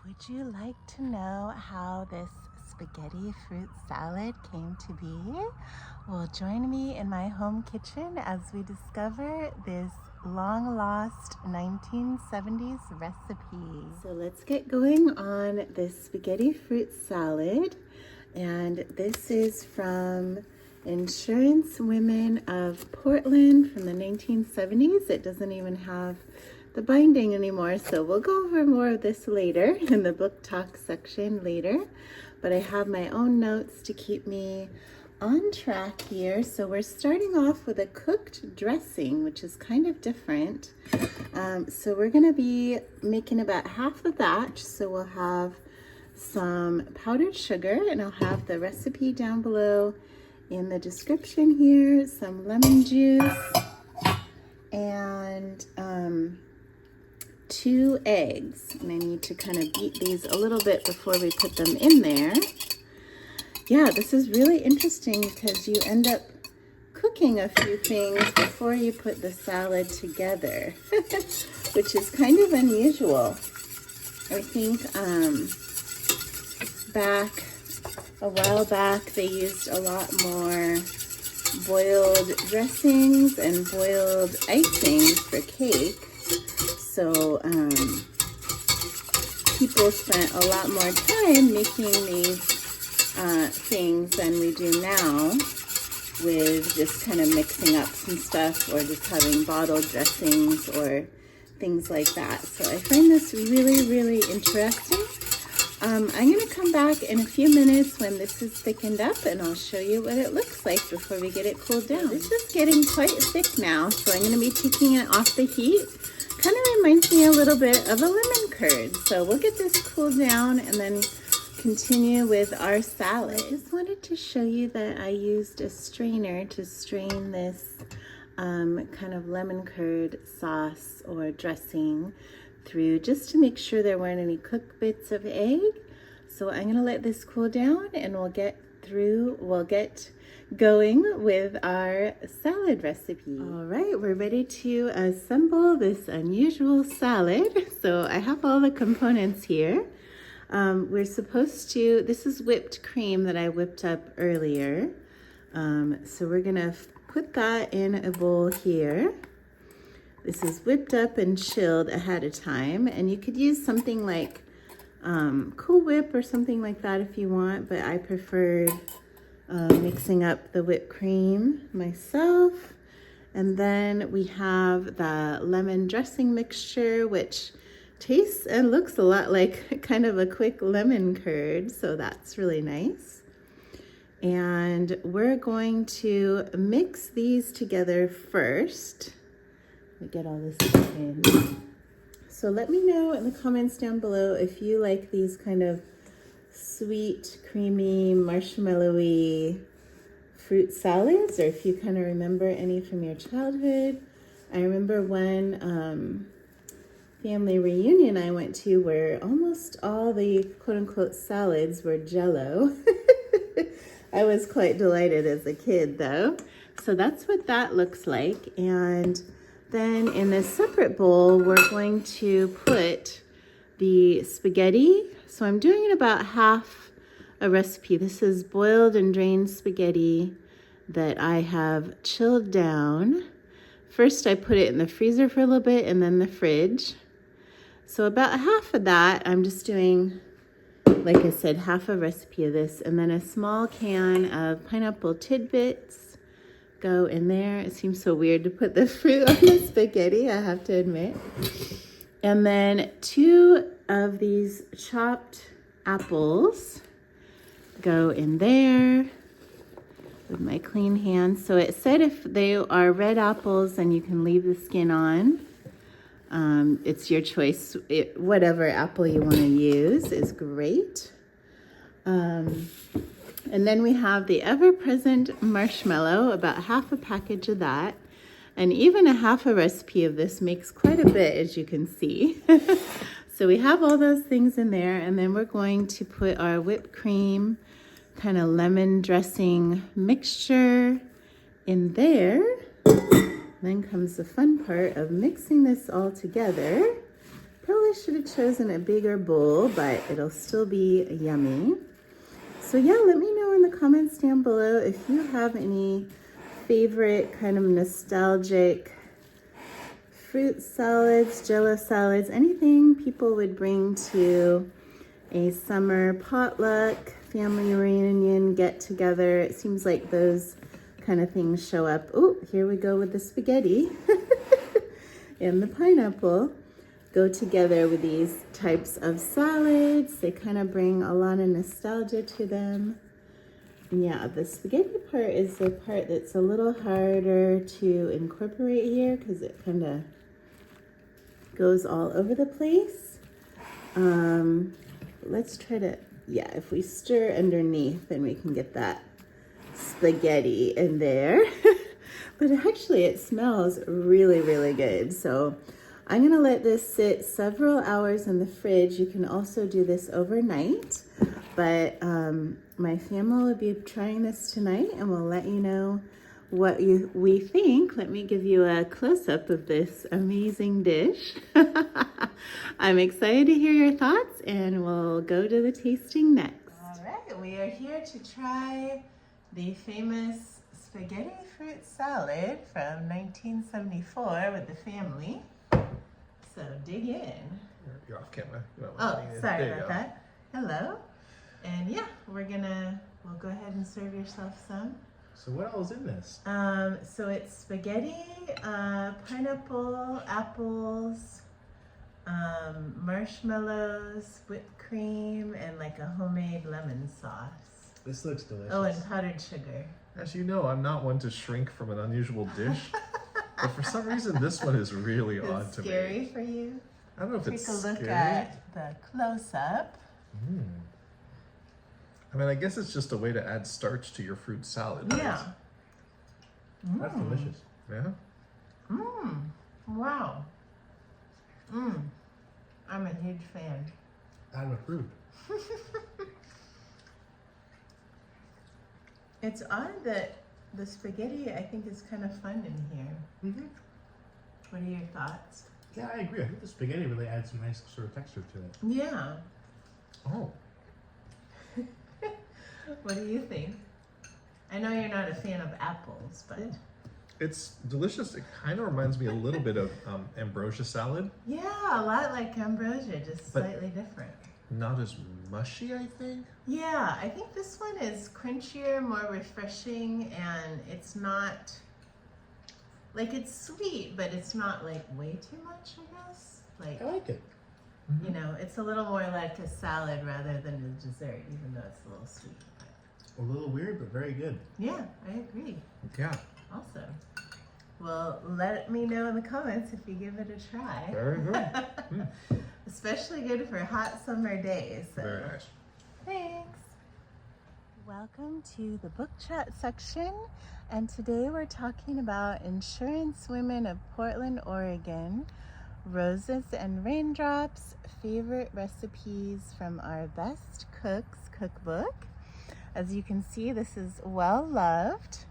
Would you like to know how this spaghetti fruit salad came to be? Well, join me in my home kitchen as we discover this long-lost 1970s recipe. So let's get going on this spaghetti fruit salad. And this is from Insurance Women of Portland from the 1970s. It doesn't even have the binding anymore, so we'll go over more of this later in the book talk section later. But I have my own notes to keep me on track here. So we're starting off with a cooked dressing, which is kind of different. So we're gonna be making about half of that. So we'll have some powdered sugar, and I'll have the recipe down below in the description here, some lemon juice, and 2 eggs. And I need to kind of beat these a little bit before we put them in there. Yeah, this is really interesting because you end up cooking a few things before you put the salad together, which is kind of unusual. I think a while back they used a lot more boiled dressings and boiled icings for cake. So people spent a lot more time making these things than we do now, with just kind of mixing up some stuff or just having bottled dressings or things like that. So I find this really, really interesting. I'm going to come back in a few minutes when this is thickened up, and I'll show you what it looks like before we get it cooled down. This is getting quite thick now, so I'm going to be taking it off the heat. Kind of reminds me a little bit of a lemon curd. So we'll get this cooled down and then continue with our salad. I just wanted to show you that I used a strainer to strain this kind of lemon curd sauce or dressing through, just to make sure there weren't any cooked bits of egg. So I'm going to let this cool down, and we'll get going with our salad recipe. All right, we're ready to assemble this unusual salad. So I have all the components here. This is whipped cream that I whipped up earlier. So we're gonna put that in a bowl here. This is whipped up and chilled ahead of time, and you could use something like Cool Whip or something like that if you want, but I preferred mixing up the whipped cream myself. And then we have the lemon dressing mixture, which tastes and looks a lot like kind of a quick lemon curd, so that's really nice. And we're going to mix these together first. Let me get all this in. So let me know in the comments down below if you like these kind of sweet, creamy, marshmallowy fruit salads, or if you kind of remember any from your childhood. I remember one family reunion I went to where almost all the quote-unquote salads were Jell-O. I was quite delighted as a kid though. So that's what that looks like. And then in this separate bowl, we're going to put the spaghetti. So I'm doing about half a recipe. This is boiled and drained spaghetti that I have chilled down. First, I put it in the freezer for a little bit and then the fridge. So about half of that, I'm just doing, like I said, half a recipe of this, and then a small can of pineapple tidbits go in there. It seems so weird to put the fruit on the spaghetti, I have to admit. And then 2 of these chopped apples go in there with my clean hands. So it said if they are red apples, then you can leave the skin on. It's your choice. Whatever apple you want to use is great. And then we have the ever-present marshmallow, about half a package of that. And even a half a recipe of this makes quite a bit, as you can see. So we have all those things in there, and then we're going to put our whipped cream, kind of lemon dressing mixture in there. Then comes the fun part of mixing this all together. Probably should have chosen a bigger bowl, but it'll still be yummy. So yeah, let me know in the comments down below if you have any favorite kind of nostalgic fruit salads, jello salads, anything people would bring to a summer potluck, family reunion, get together. It seems like those kind of things show up. Oh, here we go with the spaghetti and the pineapple. Go together with these types of salads. They kind of bring a lot of nostalgia to them. And yeah, the spaghetti part is the part that's a little harder to incorporate here because it kind of goes all over the place. Let's try to, yeah, if we stir underneath, then we can get that spaghetti in there. But actually it smells really, really good. So I'm gonna let this sit several hours in the fridge. You can also do this overnight, but my family will be trying this tonight and we'll let you know what we think. Let me give you a close-up of this amazing dish. I'm excited to hear your thoughts and we'll go to the tasting next. All right, we are here to try the famous spaghetti fruit salad from 1974 with the family. So dig in. You're off camera. Oh, sorry about that. Hello. And yeah, we'll go ahead and serve yourself some. So what else is in this? So it's spaghetti, pineapple, apples, marshmallows, whipped cream, and like a homemade lemon sauce. This looks delicious. Oh, and powdered sugar. As you know, I'm not one to shrink from an unusual dish, but for some reason this one is really odd to me. Scary for you? I don't know if it's scary. Take a look at the close-up. I mean, I guess it's just a way to add starch to your fruit salad. Right? Yeah. That's delicious. Yeah? Wow. I'm a huge fan. I'm a fruit. It's odd that the spaghetti, I think, is kind of fun in here. What are your thoughts? Yeah, I agree. I think the spaghetti really adds some nice sort of texture to it. Yeah. Oh. What do you think? I know you're not a fan of apples, but... It's delicious. It kind of reminds me a little bit of ambrosia salad. Yeah, a lot like ambrosia, just slightly different. Not as mushy, I think. Yeah, I think this one is crunchier, more refreshing, and it's not... Like, it's sweet, but it's not, like, way too much, I guess. Like, I like it. you know, it's a little more like a salad rather than a dessert, even though it's a little sweet. A little weird, but very good. Yeah, I agree. Yeah. Awesome. Well, let me know in the comments if you give it a try. Very good. Especially good for hot summer days. So. Very nice. Thanks. Welcome to the book chat section. And today we're talking about Insurance Women of Portland, Oregon, Roses and Raindrops, favorite recipes from our Best Cooks cookbook. As you can see, this is well loved.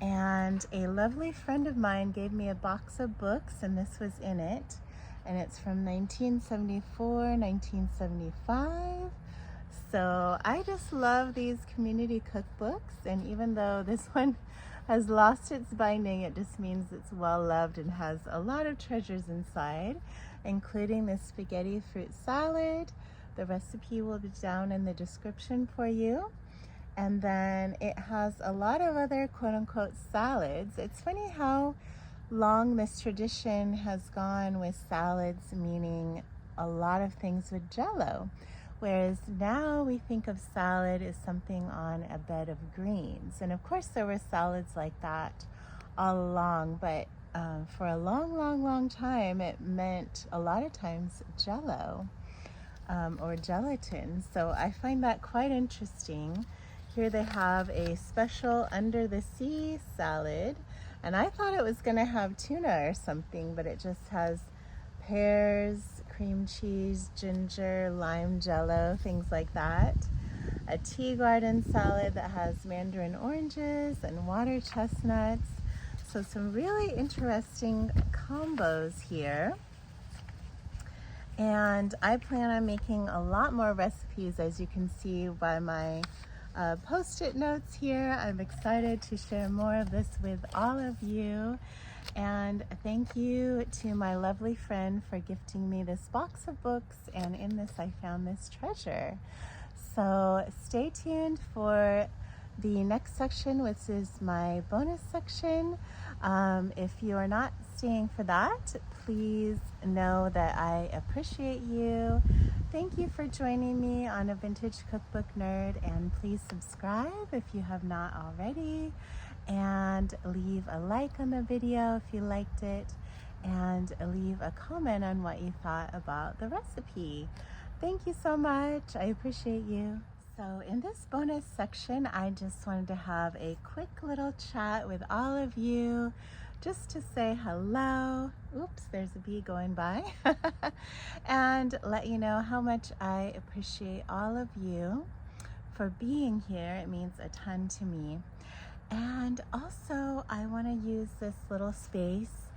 And a lovely friend of mine gave me a box of books, and this was in it. And it's from 1974, 1975. So I just love these community cookbooks. And even though this one has lost its binding, it just means it's well loved and has a lot of treasures inside, including this spaghetti fruit salad. The recipe will be down in the description for you. And then it has a lot of other quote-unquote salads. It's funny how long this tradition has gone with salads, meaning a lot of things with Jell-O. Whereas now we think of salad as something on a bed of greens. And of course there were salads like that all along, but for a long time it meant a lot of times Jell-O or gelatin. So I find that quite interesting. Here they have a special under the sea salad, and I thought it was gonna have tuna or something, but it just has pears, cream cheese, ginger, lime Jell-O, things like that. A tea garden salad that has mandarin oranges and water chestnuts. So some really interesting combos here. And I plan on making a lot more recipes, as you can see by my post-it notes here. I'm excited to share more of this with all of you. And thank you to my lovely friend for gifting me this box of books, and in this I found this treasure. So stay tuned for the next section, which is my bonus section. If you are not staying for that, please know that I appreciate you. Thank you for joining me on A Vintage Cookbook Nerd, and please subscribe if you have not already, and leave a like on the video if you liked it, and leave a comment on what you thought about the recipe. Thank you so much. I appreciate you. So in this bonus section, I just wanted to have a quick little chat with all of you, just to say hello. Oops, there's a bee going by. And let you know how much I appreciate all of you for being here. It means a ton to me. And also, I want to use this little space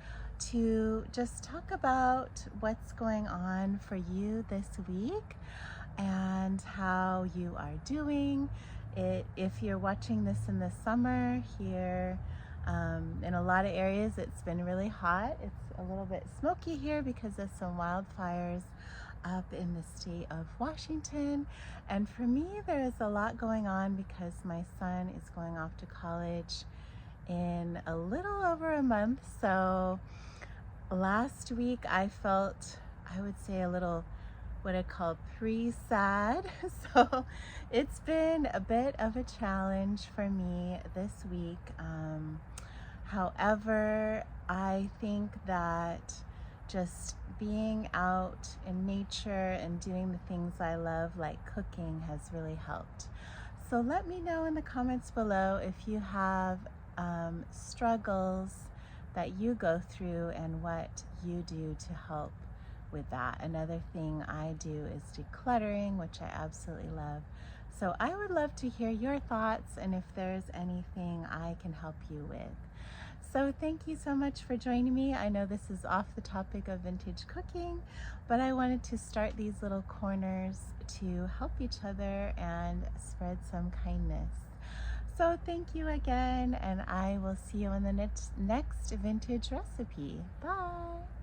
to just talk about what's going on for you this week and how you are doing. If you're watching this in the summer here, in a lot of areas it's been really hot. It's a little bit smoky here because of some wildfires up in the state of Washington. And for me, there is a lot going on because my son is going off to college in a little over a month. So last week I felt, I would say, a little what I call pre-sad. So it's been a bit of a challenge for me this week. However, I think that just being out in nature and doing the things I love, like cooking, has really helped. So let me know in the comments below if you have struggles that you go through and what you do to help with that. Another thing I do is decluttering, which I absolutely love. So I would love to hear your thoughts and if there's anything I can help you with. So thank you so much for joining me. I know this is off the topic of vintage cooking, but I wanted to start these little corners to help each other and spread some kindness. So thank you again, and I will see you in the next vintage recipe. Bye.